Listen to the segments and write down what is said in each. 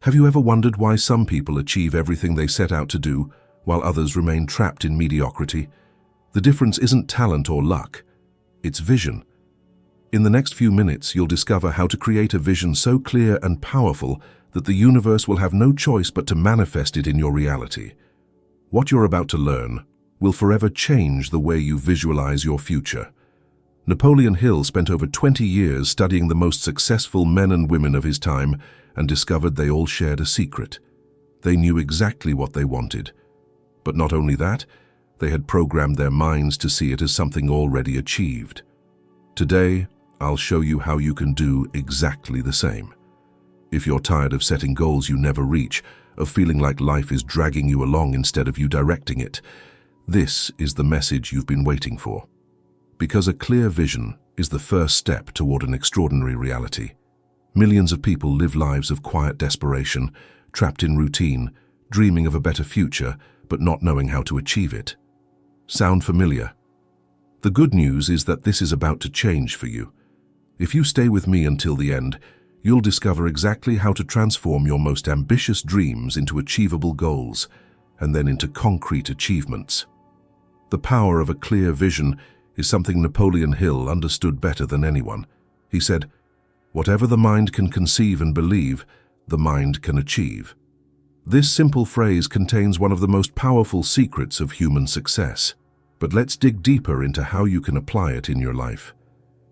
Have you ever wondered why some people achieve everything they set out to do, while others remain trapped in mediocrity? The difference isn't talent or luck, it's vision. In the next few minutes, you'll discover how to create a vision so clear and powerful that the universe will have no choice but to manifest it in your reality. What you're about to learn will forever change the way you visualize your future. Napoleon Hill spent over 20 years studying the most successful men and women of his time and discovered they all shared a secret. They knew exactly what they wanted. But not only that, they had programmed their minds to see it as something already achieved. Today, I'll show you how you can do exactly the same. If you're tired of setting goals you never reach, of feeling like life is dragging you along instead of you directing it, this is the message you've been waiting for. Because a clear vision is the first step toward an extraordinary reality. Millions of people live lives of quiet desperation, trapped in routine, dreaming of a better future, but not knowing how to achieve it. Sound familiar? The good news is that this is about to change for you. If you stay with me until the end, you'll discover exactly how to transform your most ambitious dreams into achievable goals, and then into concrete achievements. The power of a clear vision is something Napoleon Hill understood better than anyone. He said, "Whatever the mind can conceive and believe, the mind can achieve." This simple phrase contains one of the most powerful secrets of human success. But let's dig deeper into how you can apply it in your life.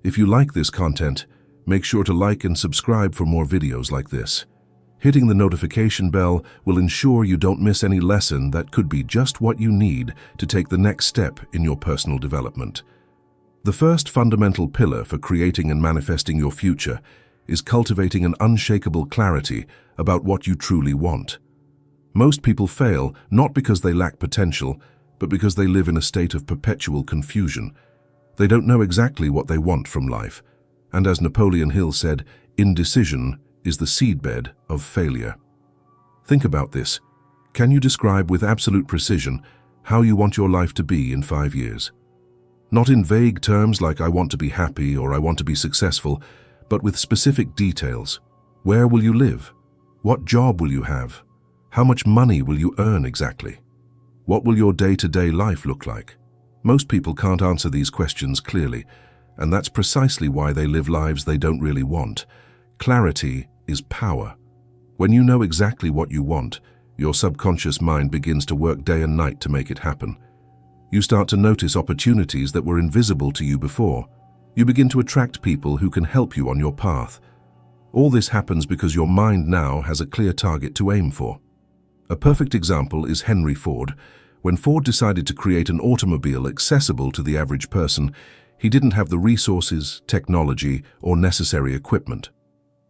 If you like this content, make sure to like and subscribe for more videos like this. Hitting the notification bell will ensure you don't miss any lesson that could be just what you need to take the next step in your personal development. The first fundamental pillar for creating and manifesting your future is cultivating an unshakable clarity about what you truly want. Most people fail not because they lack potential, but because they live in a state of perpetual confusion. They don't know exactly what they want from life. And as Napoleon Hill said, indecision is the seedbed of failure. Think about this. Can you describe with absolute precision how you want your life to be in 5 years? Not in vague terms like "I want to be happy" or "I want to be successful," but with specific details. Where will you live? What job will you have? How much money will you earn exactly? What will your day-to-day life look like? Most people can't answer these questions clearly, and that's precisely why they live lives they don't really want. Clarity is power. When you know exactly what you want, your subconscious mind begins to work day and night to make it happen. You start to notice opportunities that were invisible to you before. You begin to attract people who can help you on your path. All this happens because your mind now has a clear target to aim for. A perfect example is Henry Ford. When Ford decided to create an automobile accessible to the average person, he didn't have the resources, technology, or necessary equipment.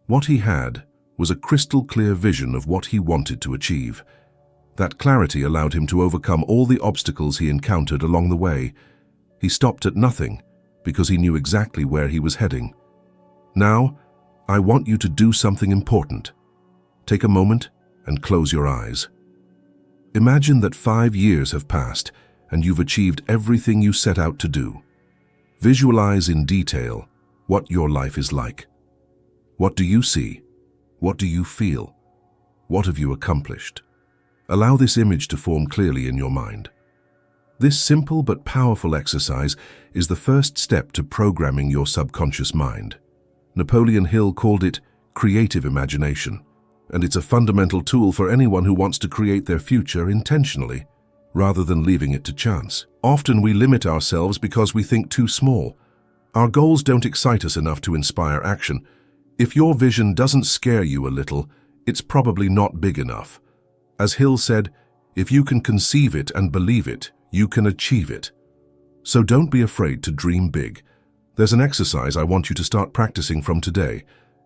What he had was a crystal clear vision of what he wanted to achieve. That clarity allowed him to overcome all the obstacles he encountered along the way. He stopped at nothing because he knew exactly where he was heading. Now, I want you to do something important. Take a moment and close your eyes. Imagine that 5 years have passed and you've achieved everything you set out to do. Visualize in detail what your life is like. What do you see? What do you feel? What have you accomplished? Allow this image to form clearly in your mind. This simple but powerful exercise is the first step to programming your subconscious mind. Napoleon Hill called it creative imagination, and it's a fundamental tool for anyone who wants to create their future intentionally, rather than leaving it to chance. Often we limit ourselves because we think too small. Our goals don't excite us enough to inspire action. If your vision doesn't scare you a little, it's probably not big enough. As Hill said, if you can conceive it and believe it, you can achieve it. So don't be afraid to dream big. There's an exercise I want you to start practicing from today.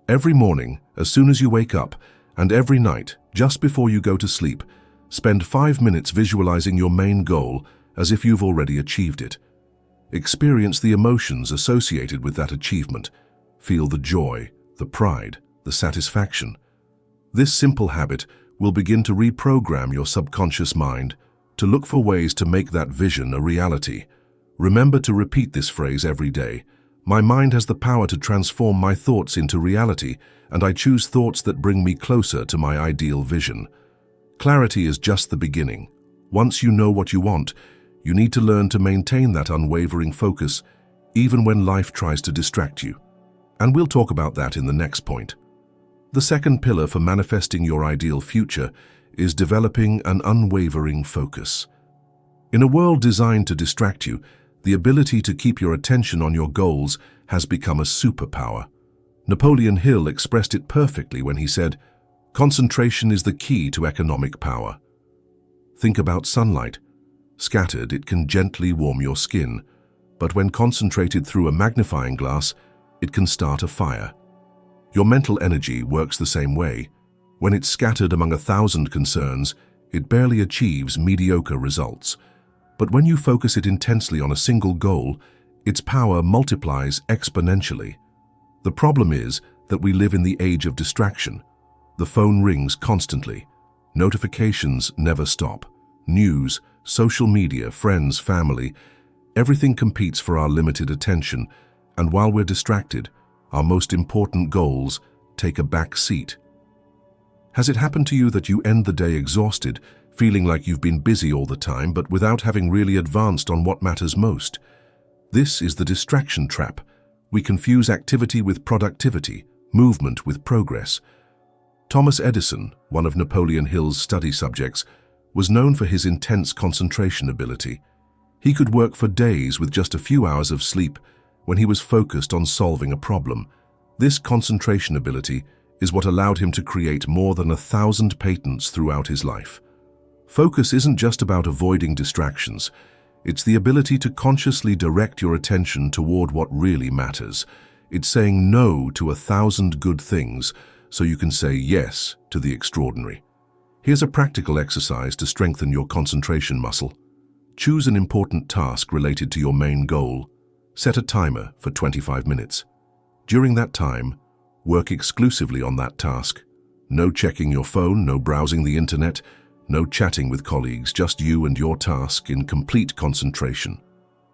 Every morning, as soon as you wake up, and every night, just before you go to sleep, spend 5 minutes visualizing your main goal as if you've already achieved it. Experience the emotions associated with that achievement. Feel the joy, the pride, the satisfaction. This simple habit will begin to reprogram your subconscious mind to look for ways to make that vision a reality. Remember to repeat this phrase every day. My mind has the power to transform my thoughts into reality, and I choose thoughts that bring me closer to my ideal vision. Clarity is just the beginning. Once you know what you want, you need to learn to maintain that unwavering focus, even when life tries to distract you. And we'll talk about that in the next point. The second pillar for manifesting your ideal future is developing an unwavering focus. In a world designed to distract you, the ability to keep your attention on your goals has become a superpower. Napoleon Hill expressed it perfectly when he said, "Concentration is the key to economic power." Think about sunlight. Scattered, it can gently warm your skin, but when concentrated through a magnifying glass, it can start a fire. Your mental energy works the same way. When it's scattered among 1,000 concerns, it barely achieves mediocre results. But when you focus it intensely on a single goal, its power multiplies exponentially. The problem is that we live in the age of distraction. The phone rings constantly. Notifications never stop. News, social media, friends, family, everything competes for our limited attention, and while we're distracted, our most important goals take a back seat. Has it happened to you that you end the day exhausted, feeling like you've been busy all the time, but without having really advanced on what matters most? This is the distraction trap. We confuse activity with productivity, movement with progress. Thomas Edison, one of Napoleon Hill's study subjects, was known for his intense concentration ability. He could work for days with just a few hours of sleep when he was focused on solving a problem. This concentration ability is what allowed him to create more than 1,000 patents throughout his life. Focus isn't just about avoiding distractions. It's the ability to consciously direct your attention toward what really matters. It's saying no to 1,000 good things so you can say yes to the extraordinary. Here's a practical exercise to strengthen your concentration muscle. Choose an important task related to your main goal. Set a timer for 25 minutes. During that time, work exclusively on that task. No checking your phone, no browsing the internet, no chatting with colleagues, just you and your task in complete concentration.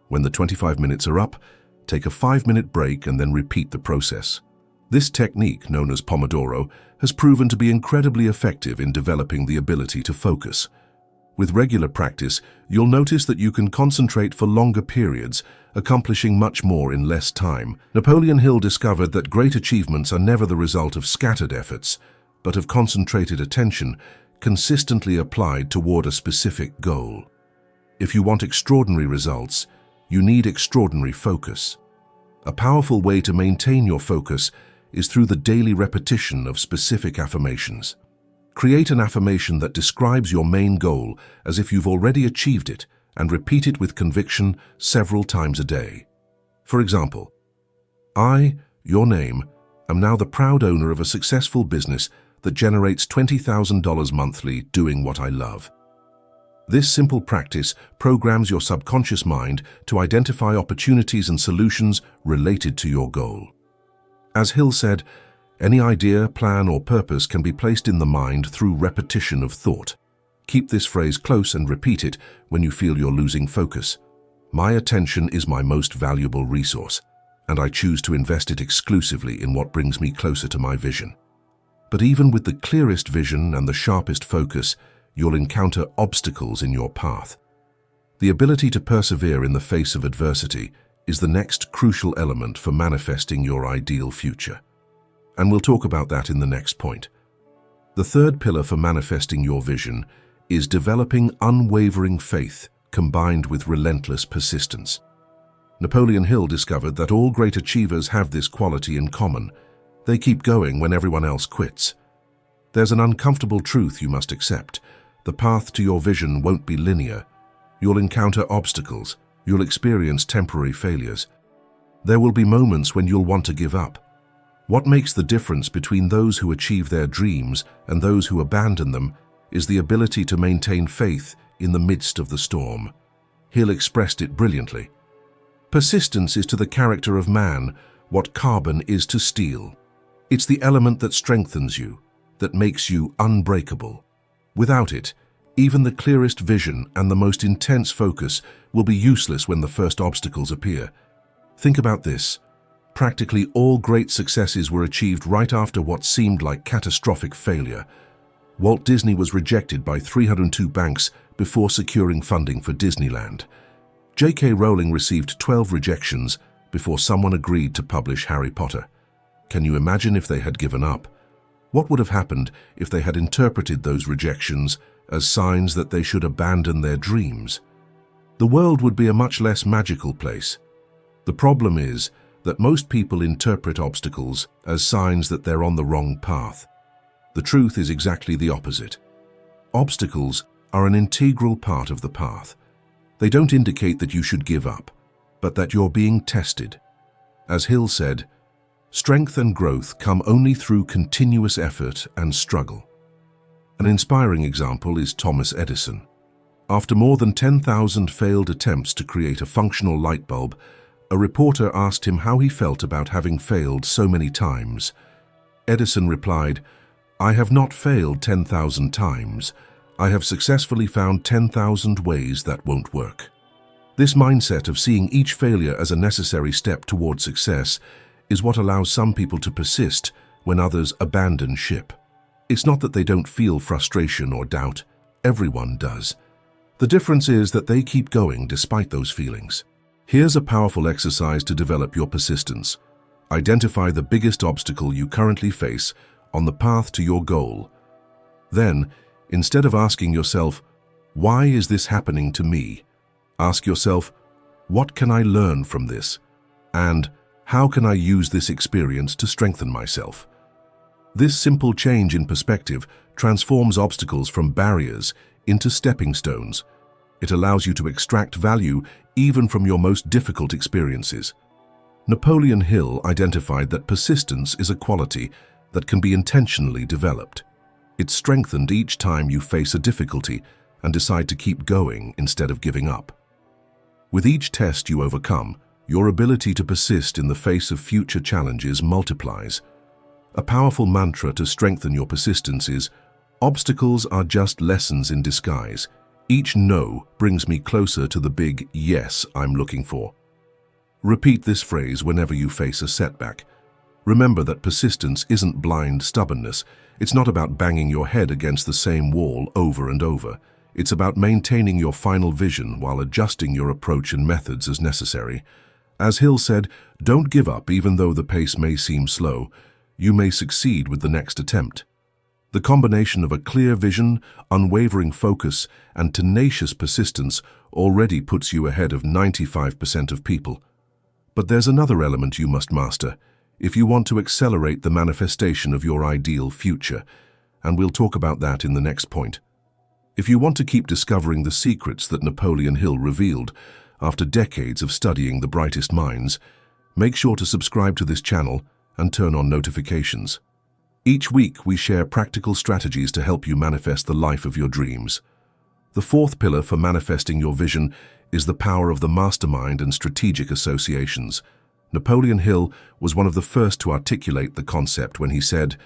When the 25 minutes are up, take a 5-minute break and then repeat the process. This technique, known as Pomodoro, has proven to be incredibly effective in developing the ability to focus. With regular practice, you'll notice that you can concentrate for longer periods, accomplishing much more in less time. Napoleon Hill discovered that great achievements are never the result of scattered efforts, but of concentrated attention consistently applied toward a specific goal. If you want extraordinary results, you need extraordinary focus. A powerful way to maintain your focus is through the daily repetition of specific affirmations. Create an affirmation that describes your main goal as if you've already achieved it, and repeat it with conviction several times a day. For example, I, your name, am now the proud owner of a successful business that generates $20,000 monthly doing what I love. This simple practice programs your subconscious mind to identify opportunities and solutions related to your goal. As Hill said, any idea, plan, or purpose can be placed in the mind through repetition of thought. Keep this phrase close and repeat it when you feel you're losing focus. My attention is my most valuable resource, and I choose to invest it exclusively in what brings me closer to my vision. But even with the clearest vision and the sharpest focus, you'll encounter obstacles in your path. The ability to persevere in the face of adversity is the next crucial element for manifesting your ideal future. And we'll talk about that in the next point. The third pillar for manifesting your vision is developing unwavering faith combined with relentless persistence. Napoleon Hill discovered that all great achievers have this quality in common. They keep going when everyone else quits. There's an uncomfortable truth you must accept. The path to your vision won't be linear. You'll encounter obstacles. You'll experience temporary failures. There will be moments when you'll want to give up. What makes the difference between those who achieve their dreams and those who abandon them is the ability to maintain faith in the midst of the storm. Hill expressed it brilliantly. Persistence is to the character of man what carbon is to steel. It's the element that strengthens you, that makes you unbreakable. Without it, even the clearest vision and the most intense focus will be useless when the first obstacles appear. Think about this. Practically all great successes were achieved right after what seemed like catastrophic failure. Walt Disney was rejected by 302 banks before securing funding for Disneyland. J.K. Rowling received 12 rejections before someone agreed to publish Harry Potter. Can you imagine if they had given up? What would have happened if they had interpreted those rejections as signs that they should abandon their dreams? The world would be a much less magical place. The problem is that most people interpret obstacles as signs that they're on the wrong path. The truth is exactly the opposite. Obstacles are an integral part of the path. They don't indicate that you should give up, but that you're being tested. As Hill said, strength and growth come only through continuous effort and struggle. An inspiring example is Thomas Edison. After more than 10,000 failed attempts to create a functional light bulb, a reporter asked him how he felt about having failed so many times. Edison replied, "I have not failed 10,000 times. I have successfully found 10,000 ways that won't work." This mindset of seeing each failure as a necessary step toward success is what allows some people to persist when others abandon ship. It's not that they don't feel frustration or doubt. Everyone does. The difference is that they keep going despite those feelings. Here's a powerful exercise to develop your persistence. Identify the biggest obstacle you currently face on the path to your goal. Then, instead of asking yourself, "Why is this happening to me?" ask yourself, "What can I learn from this?" And "How can I use this experience to strengthen myself?" This simple change in perspective transforms obstacles from barriers into stepping stones. It allows you to extract value even from your most difficult experiences. Napoleon Hill identified that persistence is a quality that can be intentionally developed. It's strengthened each time you face a difficulty and decide to keep going instead of giving up. With each test you overcome, your ability to persist in the face of future challenges multiplies. A powerful mantra to strengthen your persistence is, "Obstacles are just lessons in disguise. Each no brings me closer to the big yes I'm looking for." Repeat this phrase whenever you face a setback. Remember that persistence isn't blind stubbornness. It's not about banging your head against the same wall over and over. It's about maintaining your final vision while adjusting your approach and methods as necessary. As Hill said, don't give up even though the pace may seem slow. You may succeed with the next attempt. The combination of a clear vision, unwavering focus, and tenacious persistence already puts you ahead of 95% of people. But there's another element you must master if you want to accelerate the manifestation of your ideal future, and we'll talk about that in the next point. If you want to keep discovering the secrets that Napoleon Hill revealed after decades of studying the brightest minds, make sure to subscribe to this channel and turn on notifications. Each week, we share practical strategies to help you manifest the life of your dreams. The fourth pillar for manifesting your vision is the power of the mastermind and strategic associations. Napoleon Hill was one of the first to articulate the concept when he said,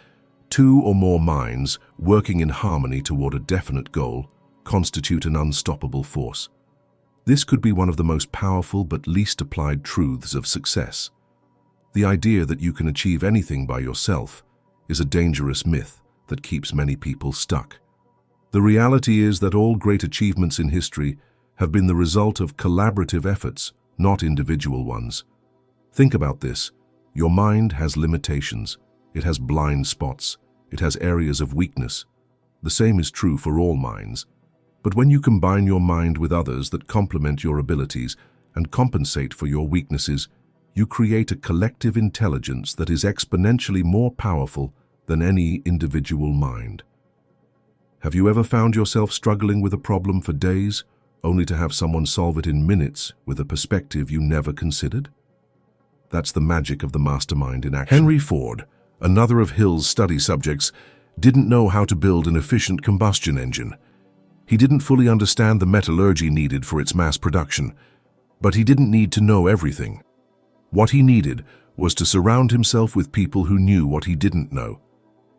"Two or more minds working in harmony toward a definite goal constitute an unstoppable force." This could be one of the most powerful but least applied truths of success. The idea that you can achieve anything by yourself is a dangerous myth that keeps many people stuck. The reality is that all great achievements in history have been the result of collaborative efforts, not individual ones. Think about this. Your mind has limitations. It has blind spots. It has areas of weakness. The same is true for all minds. But when you combine your mind with others that complement your abilities and compensate for your weaknesses, you create a collective intelligence that is exponentially more powerful than any individual mind. Have you ever found yourself struggling with a problem for days, only to have someone solve it in minutes with a perspective you never considered? That's the magic of the mastermind in action. Henry Ford, another of Hill's study subjects, didn't know how to build an efficient combustion engine. He didn't fully understand the metallurgy needed for its mass production, but he didn't need to know everything. What he needed was to surround himself with people who knew what he didn't know.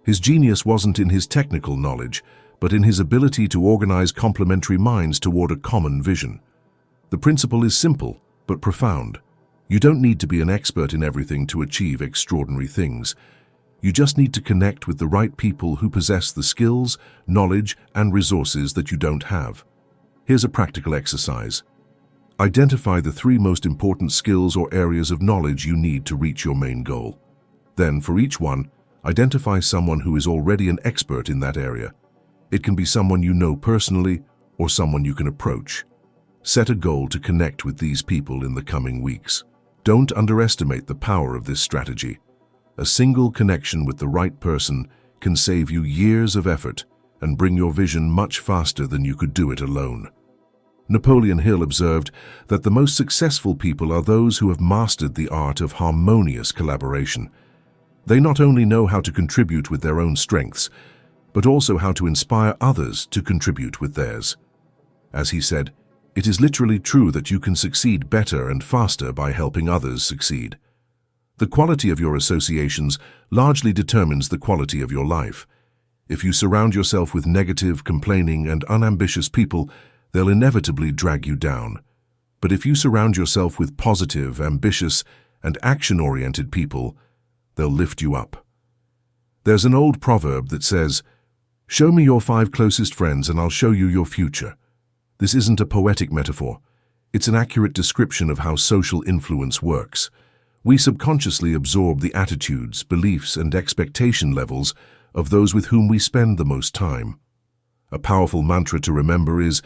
His genius wasn't in his technical knowledge, but in his ability to organize complementary minds toward a common vision. The principle is simple, but profound. You don't need to be an expert in everything to achieve extraordinary things. You just need to connect with the right people who possess the skills, knowledge, and resources that you don't have. Here's a practical exercise. Identify the 3 most important skills or areas of knowledge you need to reach your main goal. Then, for each one, identify someone who is already an expert in that area. It can be someone you know personally or someone you can approach. Set a goal to connect with these people in the coming weeks. Don't underestimate the power of this strategy. A single connection with the right person can save you years of effort and bring your vision much faster than you could do it alone. Napoleon Hill observed that the most successful people are those who have mastered the art of harmonious collaboration. They not only know how to contribute with their own strengths, but also how to inspire others to contribute with theirs. As he said, "It is literally true that you can succeed better and faster by helping others succeed." The quality of your associations largely determines the quality of your life. If you surround yourself with negative, complaining, and unambitious people, they'll inevitably drag you down. But if you surround yourself with positive, ambitious, and action-oriented people, they'll lift you up. There's an old proverb that says, "Show me your 5 closest friends and I'll show you your future." This isn't a poetic metaphor. It's an accurate description of how social influence works. We subconsciously absorb the attitudes, beliefs, and expectation levels of those with whom we spend the most time. A powerful mantra to remember is,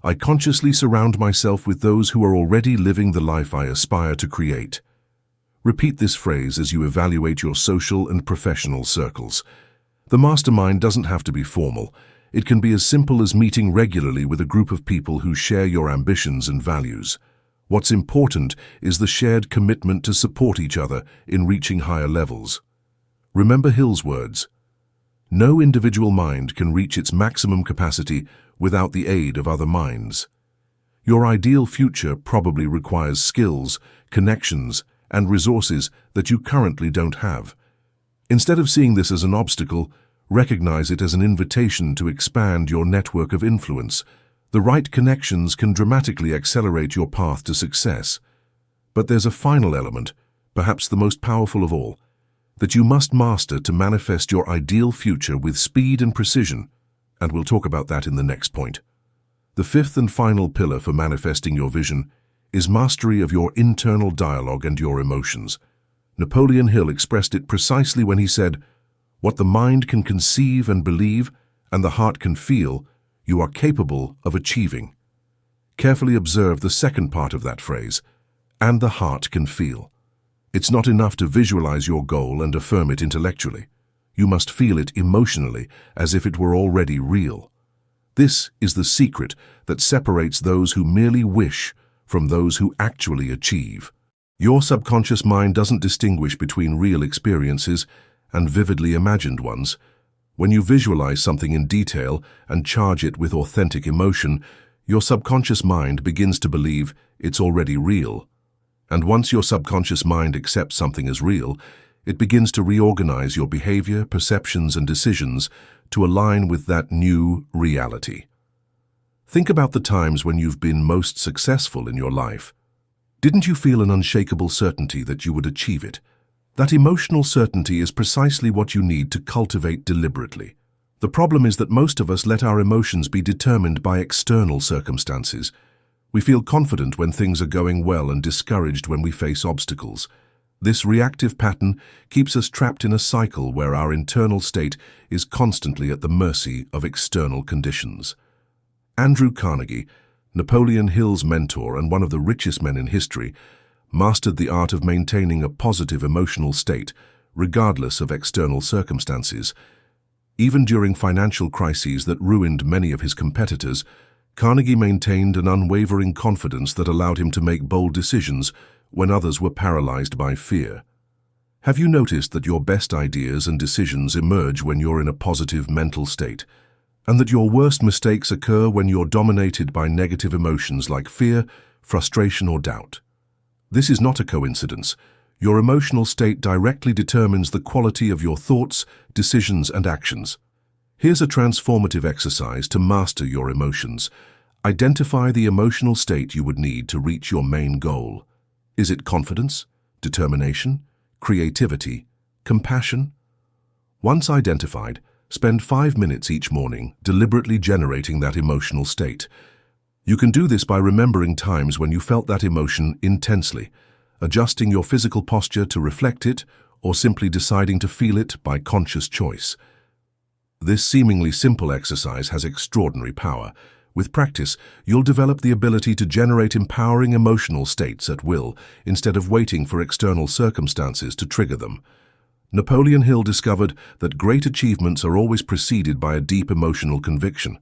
"I consciously surround myself with those who are already living the life I aspire to create." Repeat this phrase as you evaluate your social and professional circles. The mastermind doesn't have to be formal. It can be as simple as meeting regularly with a group of people who share your ambitions and values. What's important is the shared commitment to support each other in reaching higher levels. Remember Hill's words, "No individual mind can reach its maximum capacity without the aid of other minds." Your ideal future probably requires skills, connections, and resources that you currently don't have. Instead of seeing this as an obstacle, recognize it as an invitation to expand your network of influence. The right connections can dramatically accelerate your path to success. But there's a final element, perhaps the most powerful of all, that you must master to manifest your ideal future with speed and precision, and we'll talk about that in the next point. The 5th and final pillar for manifesting your vision is mastery of your internal dialogue and your emotions. Napoleon Hill expressed it precisely when he said, "What the mind can conceive and believe, and the heart can feel, you are capable of achieving." Carefully observe the second part of that phrase, "and the heart can feel." It's not enough to visualize your goal and affirm it intellectually. You must feel it emotionally, as if it were already real. This is the secret that separates those who merely wish from those who actually achieve. Your subconscious mind doesn't distinguish between real experiences and vividly imagined ones. When you visualize something in detail and charge it with authentic emotion, your subconscious mind begins to believe it's already real. And once your subconscious mind accepts something as real, it begins to reorganize your behavior, perceptions, and decisions to align with that new reality. Think about the times when you've been most successful in your life. Didn't you feel an unshakable certainty that you would achieve it? That emotional certainty is precisely what you need to cultivate deliberately. The problem is that most of us let our emotions be determined by external circumstances. We feel confident when things are going well and discouraged when we face obstacles. This reactive pattern keeps us trapped in a cycle where our internal state is constantly at the mercy of external conditions. Andrew Carnegie, Napoleon Hill's mentor and one of the richest men in history, mastered the art of maintaining a positive emotional state, regardless of external circumstances. Even during financial crises that ruined many of his competitors, Carnegie maintained an unwavering confidence that allowed him to make bold decisions when others were paralyzed by fear. Have you noticed that your best ideas and decisions emerge when you're in a positive mental state, and that your worst mistakes occur when you're dominated by negative emotions like fear, frustration, or doubt? This is not a coincidence. Your emotional state directly determines the quality of your thoughts, decisions, and actions. Here's a transformative exercise to master your emotions. Identify the emotional state you would need to reach your main goal. Is it confidence, determination, creativity, compassion? Once identified, spend 5 minutes each morning deliberately generating that emotional state. You can do this by remembering times when you felt that emotion intensely, adjusting your physical posture to reflect it, or simply deciding to feel it by conscious choice. This seemingly simple exercise has extraordinary power. With practice, you'll develop the ability to generate empowering emotional states at will instead of waiting for external circumstances to trigger them. Napoleon Hill discovered that great achievements are always preceded by a deep emotional conviction.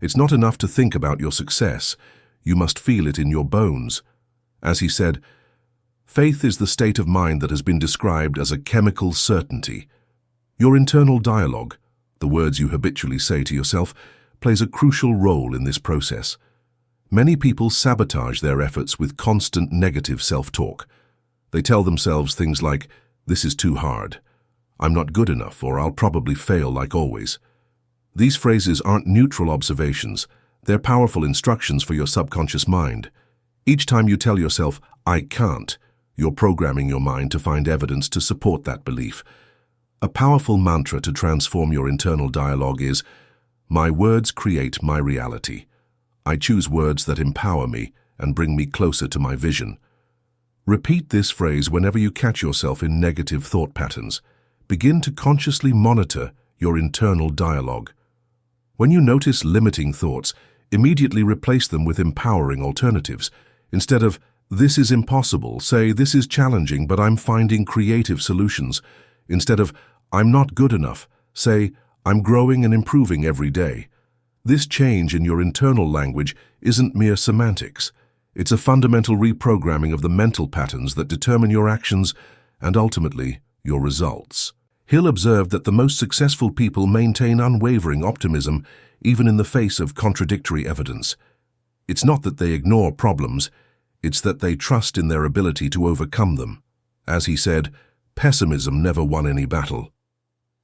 It's not enough to think about your success, you must feel it in your bones. As he said, faith is the state of mind that has been described as a chemical certainty. Your internal dialogue, the words you habitually say to yourself, plays a crucial role in this process. Many people sabotage their efforts with constant negative self-talk. They tell themselves things like, "This is too hard," "I'm not good enough," or "I'll probably fail like always." These phrases aren't neutral observations, they're powerful instructions for your subconscious mind. Each time you tell yourself, "I can't," you're programming your mind to find evidence to support that belief. A powerful mantra to transform your internal dialogue is, "My words create my reality. I choose words that empower me and bring me closer to my vision." Repeat this phrase whenever you catch yourself in negative thought patterns. Begin to consciously monitor your internal dialogue. When you notice limiting thoughts, immediately replace them with empowering alternatives. Instead of, "This is impossible," say, "This is challenging, but I'm finding creative solutions." Instead of, "I'm not good enough," say, "I'm growing and improving every day." This change in your internal language isn't mere semantics. It's a fundamental reprogramming of the mental patterns that determine your actions and ultimately your results. Hill observed that the most successful people maintain unwavering optimism even in the face of contradictory evidence. It's not that they ignore problems, it's that they trust in their ability to overcome them. As he said, pessimism never won any battle.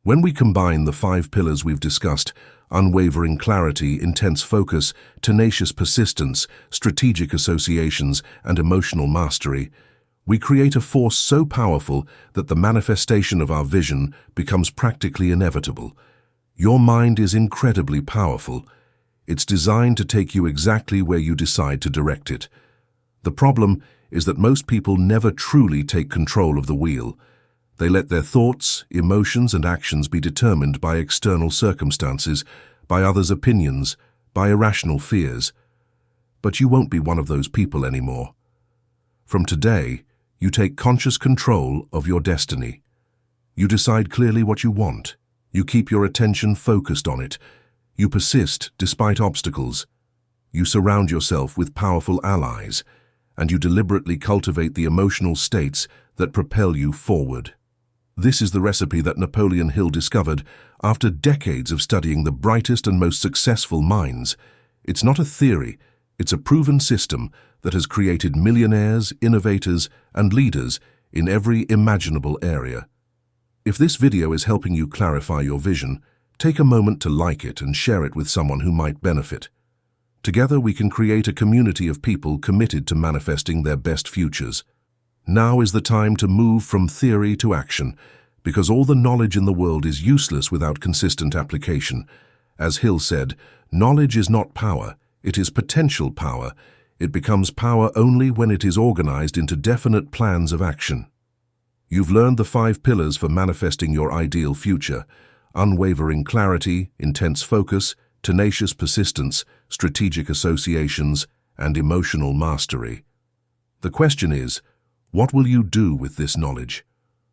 When we combine the 5 pillars we've discussed, unwavering clarity, intense focus, tenacious persistence, strategic associations, and emotional mastery, we create a force so powerful that the manifestation of our vision becomes practically inevitable. Your mind is incredibly powerful. It's designed to take you exactly where you decide to direct it. The problem is that most people never truly take control of the wheel. They let their thoughts, emotions, and actions be determined by external circumstances, by others' opinions, by irrational fears. But you won't be one of those people anymore. From today, you take conscious control of your destiny. You decide clearly what you want. You keep your attention focused on it. You persist despite obstacles. You surround yourself with powerful allies, and you deliberately cultivate the emotional states that propel you forward. This is the recipe that Napoleon Hill discovered after decades of studying the brightest and most successful minds. It's not a theory, it's a proven system that has created millionaires, innovators, and leaders in every imaginable area. If this video is helping you clarify your vision, take a moment to like it and share it with someone who might benefit. Together we can create a community of people committed to manifesting their best futures. Now is the time to move from theory to action, because all the knowledge in the world is useless without consistent application. As Hill said, knowledge is not power, it is potential power. It becomes power only when it is organized into definite plans of action. You've learned the 5 pillars for manifesting your ideal future: unwavering clarity, intense focus, tenacious persistence, strategic associations, and emotional mastery. The question is, what will you do with this knowledge?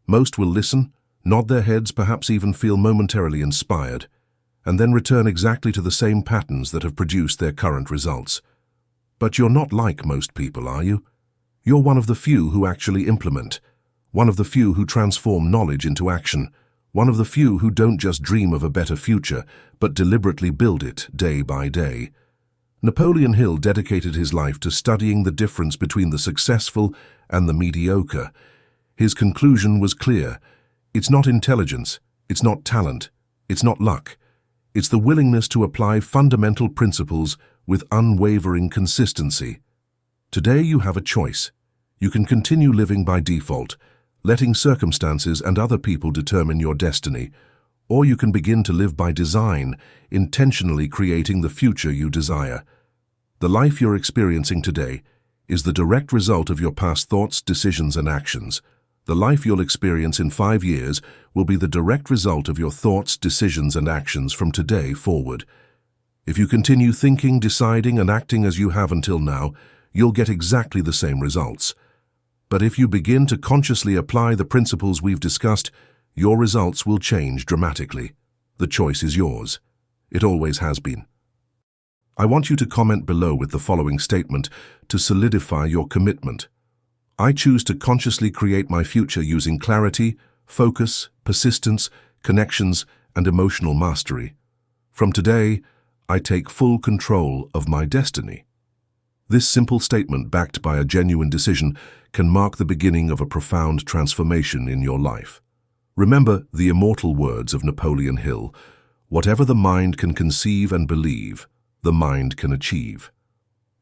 Most will listen, nod their heads, perhaps even feel momentarily inspired, and then return exactly to the same patterns that have produced their current results. But you're not like most people, are you? You're one of the few who actually implement, one of the few who transform knowledge into action, one of the few who don't just dream of a better future, but deliberately build it day by day. Napoleon Hill dedicated his life to studying the difference between the successful and the mediocre. His conclusion was clear. It's not intelligence, it's not talent, it's not luck. It's the willingness to apply fundamental principles with unwavering consistency. Today you have a choice. You can continue living by default, letting circumstances and other people determine your destiny, or you can begin to live by design, intentionally creating the future you desire. The life you're experiencing today is the direct result of your past thoughts, decisions, and actions. The life you'll experience in 5 years will be the direct result of your thoughts, decisions, and actions from today forward. If you continue thinking, deciding, and acting as you have until now, you'll get exactly the same results. But if you begin to consciously apply the principles we've discussed, your results will change dramatically. The choice is yours. It always has been. I want you to comment below with the following statement to solidify your commitment. I choose to consciously create my future using clarity, focus, persistence, connections, and emotional mastery. From today, I take full control of my destiny. This simple statement, backed by a genuine decision, can mark the beginning of a profound transformation in your life. Remember the immortal words of Napoleon Hill: "Whatever the mind can conceive and believe, the mind can achieve."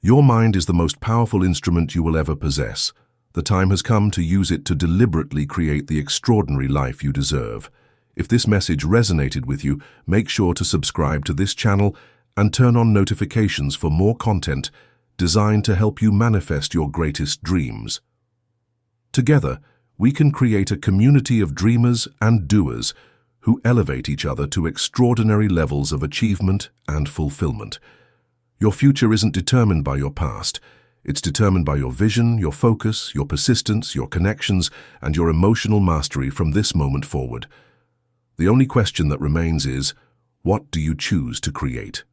Your mind is the most powerful instrument you will ever possess. The time has come to use it to deliberately create the extraordinary life you deserve. If this message resonated with you, make sure to subscribe to this channel and turn on notifications for more content designed to help you manifest your greatest dreams. Together, we can create a community of dreamers and doers who elevate each other to extraordinary levels of achievement and fulfillment. Your future isn't determined by your past. It's determined by your vision, your focus, your persistence, your connections, and your emotional mastery from this moment forward. The only question that remains is, what do you choose to create?